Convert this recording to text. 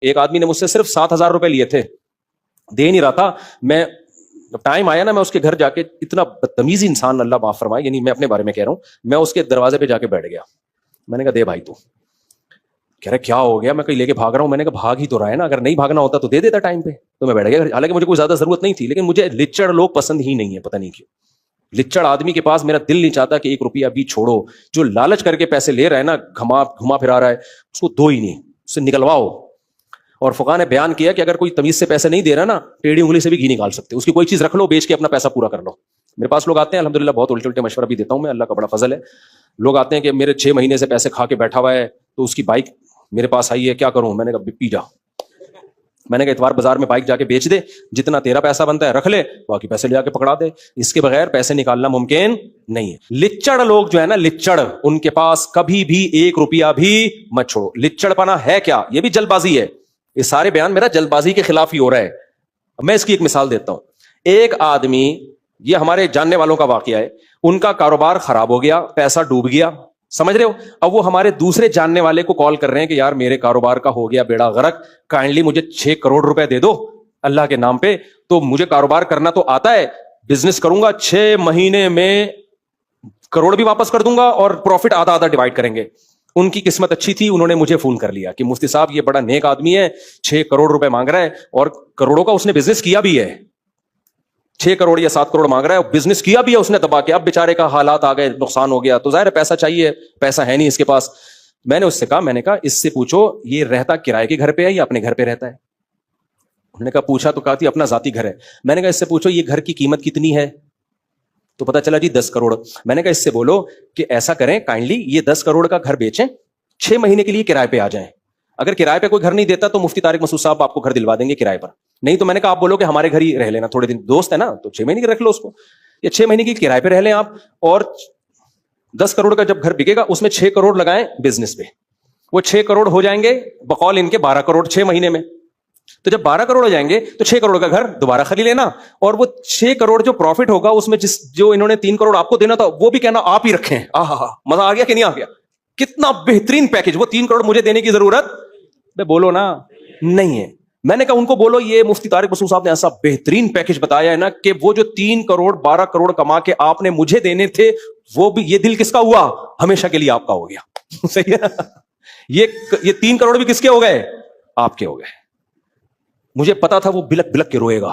ایک آدمی نے مجھ سے صرف 7,000 روپے لیے تھے, دے نہیں رہا تھا. میں ٹائم آیا نا, میں اس کے گھر جا کے, اتنا بدتمیزی انسان, اللہ معاف فرمائے, یعنی میں اپنے بارے میں کہہ رہا ہوں, میں اس کے دروازے پہ جا کے بیٹھ گیا. میں نے کہا دے بھائی تو. کہہ رہا کیا ہو گیا, میں کہیں لے کے بھاگ رہا ہوں. میں نے کہا بھاگ ہی تو رہا ہے نا, اگر نہیں بھاگنا ہوتا تو دے دیتا ٹائم پہ. تو میں بیٹھ گیا, حالانکہ مجھے کوئی زیادہ ضرورت نہیں تھی, لیکن مجھے لچڑ لوگ پسند ہی نہیں ہے, پتہ نہیں کیوں. لچڑ آدمی کے پاس میرا دل نہیں چاہتا کہ 1 روپیہ بھی چھوڑو. جو لالچ کر کے پیسے لے رہا ہے نا, گھما پھرا رہا ہے, اس کو دو ہی نہیں, اس سے نکلواؤ. اور فقہ نے بیان کیا کہ اگر کوئی تمیز سے پیسے نہیں دے رہا نا, ٹیڑھی انگلی سے بھی گھی نکال سکتے, اس کی کوئی چیز رکھ لو, بیچ کے اپنا پیسہ پورا کر لو. میرے پاس لوگ آتے ہیں الحمدللہ, بہت الٹے مشورہ بھی دیتا ہوں میں, اللہ کا بڑا فضل ہے. لوگ آتے ہیں کہ میرے 6 مہینے سے پیسے کھا کے بیٹھا ہوا ہے, تو اس کی بائک میرے پاس آئی ہے, کیا کروں؟ میں نے کہا پی جا. میں نے کہا اتوار بازار میں بائک جا کے بیچ دے, جتنا تیرا پیسہ بنتا ہے رکھ لے, باقی پیسے لے جا کے پکڑا دے. اس کے بغیر پیسے نکالنا ممکن نہیں ہے. لچڑ لوگ جو ہے نا, لچڑ, ان کے پاس کبھی بھی 1 روپیہ بھی مت چھوڑو. لچڑ پنا ہے کیا؟ یہ بھی جلد بازی ہے. یہ سارے بیان میرا جلد بازی کے خلاف ہی ہو رہا ہے. میں اس کی ایک مثال دیتا ہوں. ایک آدمی, یہ ہمارے جاننے والوں کا واقعہ ہے, ان کا کاروبار خراب ہو گیا, پیسہ ڈوب گیا, سمجھ رہے ہو. اب وہ ہمارے دوسرے جاننے والے کو کال کر رہے ہیں کہ یار میرے کاروبار کا ہو گیا بیڑا غرق, کائنڈلی مجھے 6 کروڑ روپے دے دو اللہ کے نام پہ. تو مجھے کاروبار کرنا تو آتا ہے, بزنس کروں گا, 6 مہینے میں کروڑ بھی واپس کر دوں گا اور پروفٹ آدھا آدھا ڈیوائڈ کریں گے. ان کی قسمت اچھی تھی, انہوں نے مجھے فون کر لیا کہ مفتی صاحب یہ بڑا نیک آدمی ہے, 6 کروڑ روپے مانگ رہا ہے, اور کروڑوں کا اس نے بزنس کیا بھی ہے. 6 کروڑ یا 7 کروڑ مانگ رہا ہے, بزنس کیا بھی ہے اس نے دبا کے. اب بیچارے کا حالات آ گئے, نقصان ہو گیا, تو ظاہر ہے پیسہ چاہیے, پیسہ ہے نہیں اس کے پاس. میں نے اس سے کہا, میں نے کہا اس سے پوچھو یہ رہتا کرائے کے گھر پہ ہے یا اپنے گھر پہ رہتا ہے؟ انہوں نے کہا پوچھا تو کہا تھی اپنا ذاتی گھر ہے. میں نے کہا اس سے پوچھو یہ گھر کی قیمت کتنی ہے؟ تو پتا چلا جی 10 کروڑ. میں نے کہا اس سے بولو کہ ایسا کریں کائنڈلی یہ 10 کروڑ کا گھر بیچیں, 6 مہینے کے لیے کرائے پہ آ جائیں. اگر کرائے پہ کوئی گھر نہیں دیتا تو مفتی طارق مسعود صاحب آپ کو گھر دلوا دیں گے کرائے پر. نہیں تو میں نے کہا آپ بولو کہ ہمارے گھر ہی رہ لینا تھوڑے دن, دوست ہے نا, تو 6 مہینے کی رکھ لو اس کو, یا 6 مہینے کی کرائے پہ رہ لیں آپ, اور 10 کروڑ کا جب گھر بکے گا اس میں 6 کروڑ لگائیں بزنس پہ. وہ 6 کروڑ ہو جائیں گے بقول ان کے 12 کروڑ 6 مہینے میں. تو جب 12 کروڑ ہو جائیں گے تو 6 کروڑ کا گھر دوبارہ خرید لینا, اور وہ 6 کروڑ جو پروفٹ ہوگا اس میں جو انہوں نے 3 کروڑ آپ کو دینا تھا وہ بھی کہنا آپ ہی رکھیں. مزہ آ گیا کہ نہیں آ گیا؟ کتنا بہترین پیکج. وہ 3 کروڑ مجھے دینے کی ضرورت بولو نا نہیں ہے. میں نے کہا ان کو بولو یہ مفتی طارق مسعود صاحب نے ایسا بہترین پیکج بتایا ہے نا کہ وہ جو 3 کروڑ 12 کروڑ کما کے آپ نے مجھے دینے تھے, وہ بھی یہ دل کس کا ہوا؟ ہمیشہ کے لیے آپ کا ہو گیا. صحیح ہے. یہ 3 کروڑ بھی کس کے ہو گئے؟ آپ کے ہو گئے. مجھے پتا تھا وہ بلک بلک کے روئے گا.